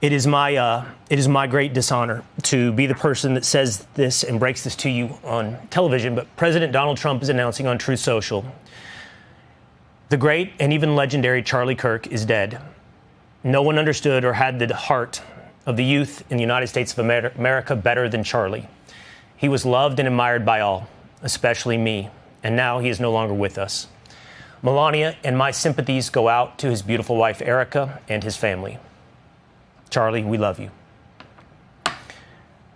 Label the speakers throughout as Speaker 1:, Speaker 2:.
Speaker 1: It is my great dishonor to be the person that says this and breaks this to you on television, but President Donald Trump is announcing on Truth Social, the great and even legendary Charlie Kirk is dead. No one understood or had the heart of the youth in the United States of America better than Charlie. He was loved and admired by all, especially me, and now he is no longer with us. Melania and my sympathies go out to his beautiful wife, Erica, and his family. Charlie, we love you.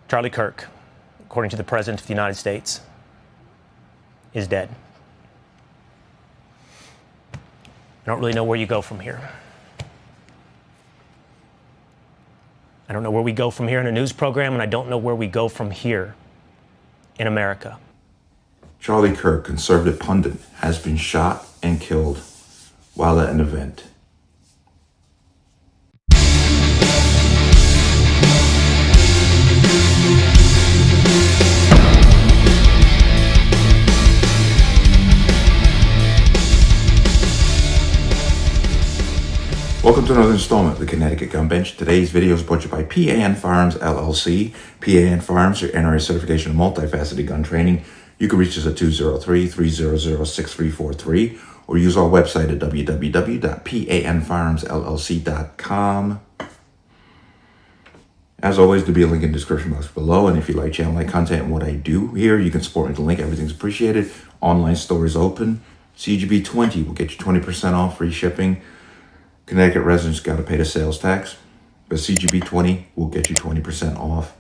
Speaker 1: Charlie Kirk, according to the President of the United States, is dead. I don't really know where you go from here. I don't know where we go from here in a news program, and I don't know where we go from here in America.
Speaker 2: Charlie Kirk, conservative pundit, has been shot and killed while at an event. Welcome to another installment of the Connecticut Gun Bench. Today's video is brought to you by P.A.N. Firearms, LLC. P.A.N. Firearms, your NRA certification of multifaceted gun training. You can reach us at 203-300-6343 or use our website at www.panfirearmsllc.com. As always, there'll be a link in the description box below. And if you like channel like content and what I do here, you can support me with the link. Everything's appreciated. Online store is open. CGB20 will get you 20% off, free shipping. Connecticut residents got to pay the sales tax, but CGB20 will get you 20% off.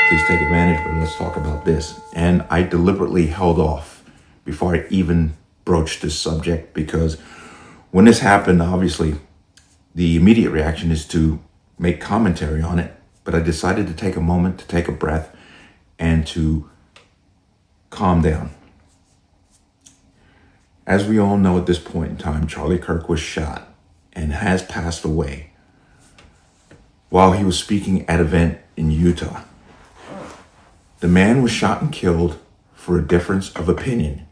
Speaker 2: Please take advantage, but let's talk about this. And I deliberately held off before I even broached this subject because when this happened, obviously, the immediate reaction is to make commentary on it, but I decided to take a moment to take a breath and to calm down. As we all know at this point in time, Charlie Kirk was shot and has passed away while he was speaking at an event in Utah. The man was shot and killed for a difference of opinion.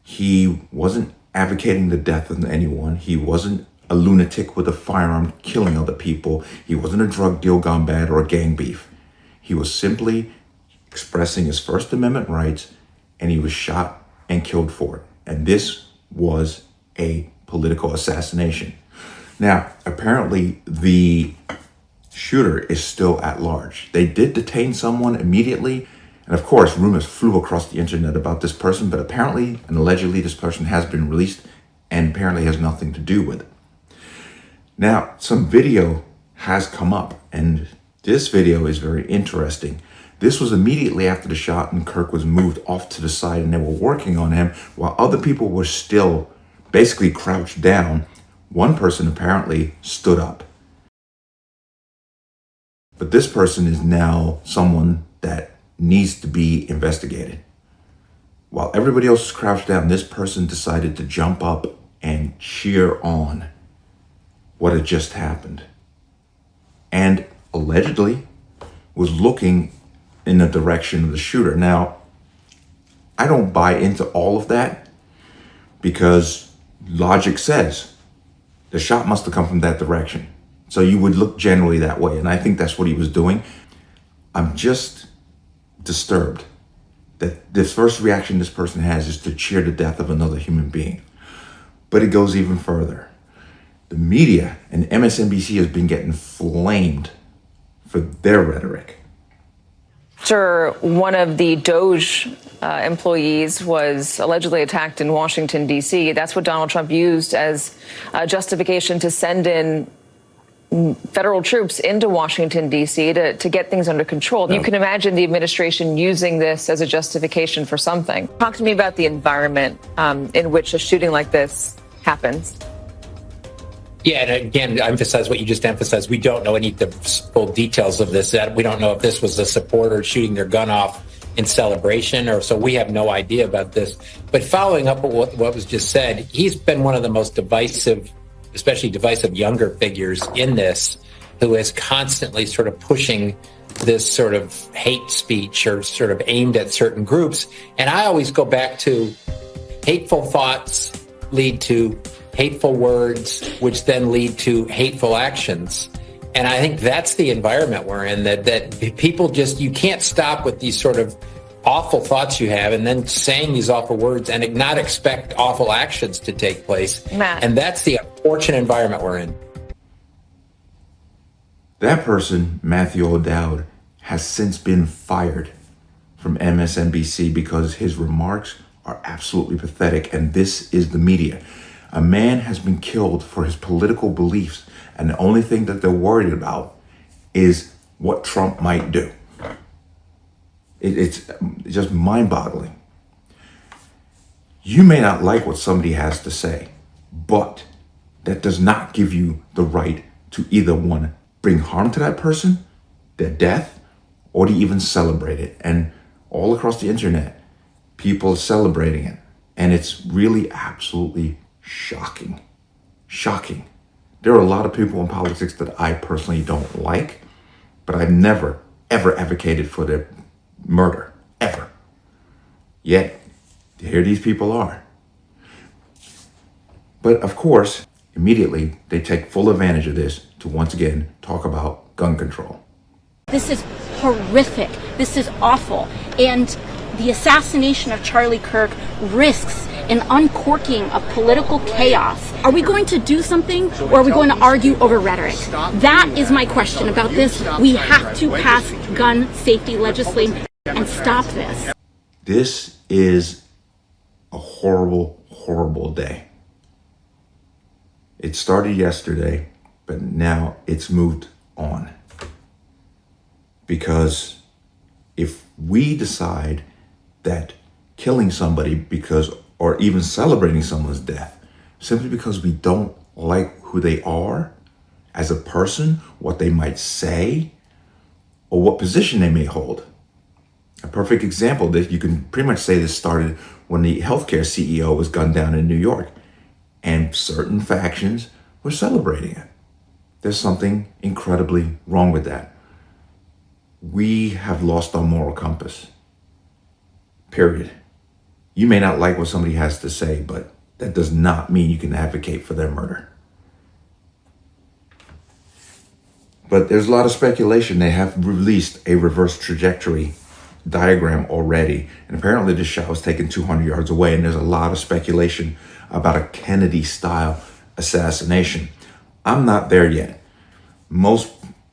Speaker 2: He wasn't advocating the death of anyone. He wasn't a lunatic with a firearm killing other people. He wasn't a drug deal gone bad or a gang beef. He was simply expressing his First Amendment rights, and he was shot and killed for it. And this was a political assassination. Now, apparently the shooter is still at large. They did detain someone immediately. And of course, rumors flew across the internet about this person, but apparently and allegedly this person has been released and apparently has nothing to do with it. Now, some video has come up, and this video is very interesting. This was immediately after the shot, and Kirk was moved off to the side and they were working on him while other people were still basically crouched down. One person apparently stood up. But this person is now someone that needs to be investigated. While everybody else is crouched down, this person decided to jump up and cheer on what had just happened. And allegedly was looking in the direction of the shooter. Now, I don't buy into all of that because logic says the shot must have come from that direction. So you would look generally that way. And I think that's what he was doing. I'm just disturbed that this first reaction this person has is to cheer the death of another human being. But it goes even further. The media and MSNBC has been getting flamed for their rhetoric.
Speaker 3: After one of the Doge employees was allegedly attacked in Washington, D.C., that's what Donald Trump used as justification to send in federal troops into Washington, D.C. to get things under control. No. You can imagine the administration using this as a justification for something. Talk to me about the environment in which a shooting like this happens.
Speaker 4: Yeah, and again, emphasize what you just emphasized. We don't know any of the full details of this. We don't know if this was a supporter shooting their gun off in celebration, or so we have no idea about this. But following up on what was just said, he's been one of the most divisive, especially divisive younger figures in this, who is constantly sort of pushing this sort of hate speech or sort of aimed at certain groups. And I always go back to hateful thoughts lead to hateful words, which then lead to hateful actions. And I think that's the environment we're in, that people just, you can't stop with these sort of awful thoughts you have and then saying these awful words and not expect awful actions to take place.
Speaker 3: Matt.
Speaker 4: And that's the unfortunate environment we're in.
Speaker 2: That person, Matthew O'Dowd, has since been fired from MSNBC because his remarks are absolutely pathetic, and this is the media. A man has been killed for his political beliefs, and the only thing that they're worried about is what Trump might do. It's just mind-boggling. You may not like what somebody has to say, but that does not give you the right to either one, bring harm to that person, their death, or to even celebrate it. And all across the internet, people are celebrating it. And it's really absolutely shocking. Shocking. There are a lot of people in politics that I personally don't like, but I've never, ever advocated for their murder, ever. Yet, here these people are. But of course, immediately they take full advantage of this to once again talk about gun control.
Speaker 5: This is horrific. This is awful. And the assassination of Charlie Kirk risks an uncorking of political chaos. Are we going to do something, or are we going to argue over rhetoric? That is my question about this. We have to pass gun safety legislation and stop this.
Speaker 2: This is a horrible, horrible day. It started yesterday, but now it's moved on. Because if we decide that killing somebody because, or even celebrating someone's death, simply because we don't like who they are as a person, what they might say, or what position they may hold. A perfect example that you can pretty much say this started when the healthcare CEO was gunned down in New York, and certain factions were celebrating it. There's something incredibly wrong with that. We have lost our moral compass. Period. You may not like what somebody has to say, but that does not mean you can advocate for their murder. But there's a lot of speculation. They have released a reverse trajectory diagram already. And apparently this shot was taken 200 yards away. And there's a lot of speculation about a Kennedy-style assassination. I'm not there yet. Most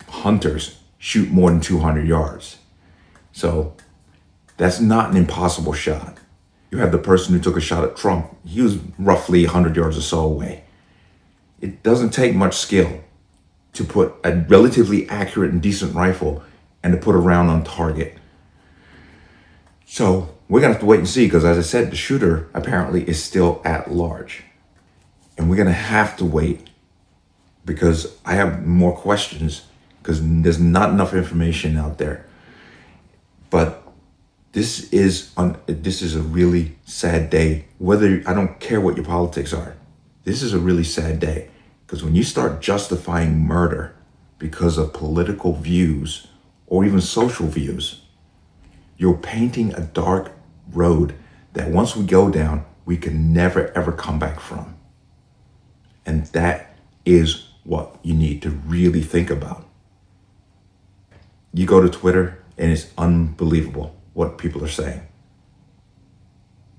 Speaker 2: hunters shoot more than 200 yards. So that's not an impossible shot. You have the person who took a shot at Trump. He was roughly 100 yards or so away. It doesn't take much skill to put a relatively accurate and decent rifle and to put a round on target. So we're going to have to wait and see, because as I said, the shooter apparently is still at large. And we're going to have to wait, because I have more questions, because there's not enough information out there. But this is a really sad day. I don't care what your politics are. This is a really sad day, because when you start justifying murder because of political views or even social views, you're painting a dark road that once we go down, we can never, ever come back from. And that is what you need to really think about. You go to Twitter and it's unbelievable what people are saying.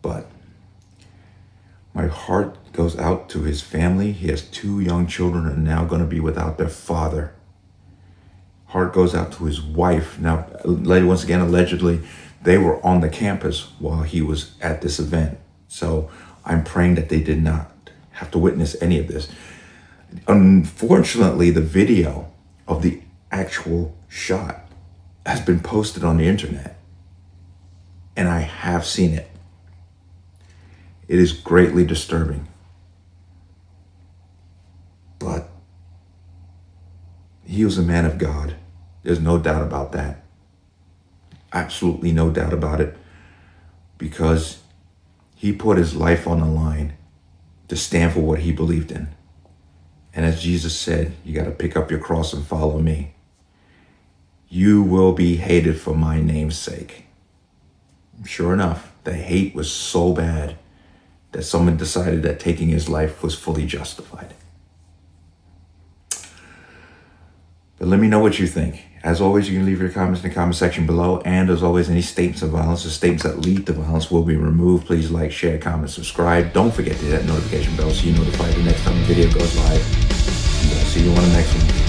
Speaker 2: But my heart goes out to his family. He has 2 young children who are now going to be without their father. Heart goes out to his wife. Now, once again, allegedly, they were on the campus while he was at this event. So I'm praying that they did not have to witness any of this. Unfortunately, the video of the actual shot has been posted on the internet, and I have seen it. It is greatly disturbing. But he was a man of God. There's no doubt about that. Absolutely no doubt about it. Because he put his life on the line to stand for what he believed in. And as Jesus said, you got to pick up your cross and follow me. You will be hated for my name's sake. Sure enough, the hate was so bad that someone decided that taking his life was fully justified. But But let me know what you think. As always, you can leave your comments in the comment section below. And as always, any statements of violence or statements that lead to violence will be removed. Please like, share, comment, subscribe. Don't forget to hit that notification bell so you're notified the next time the video goes live. And I'll see you on the next one.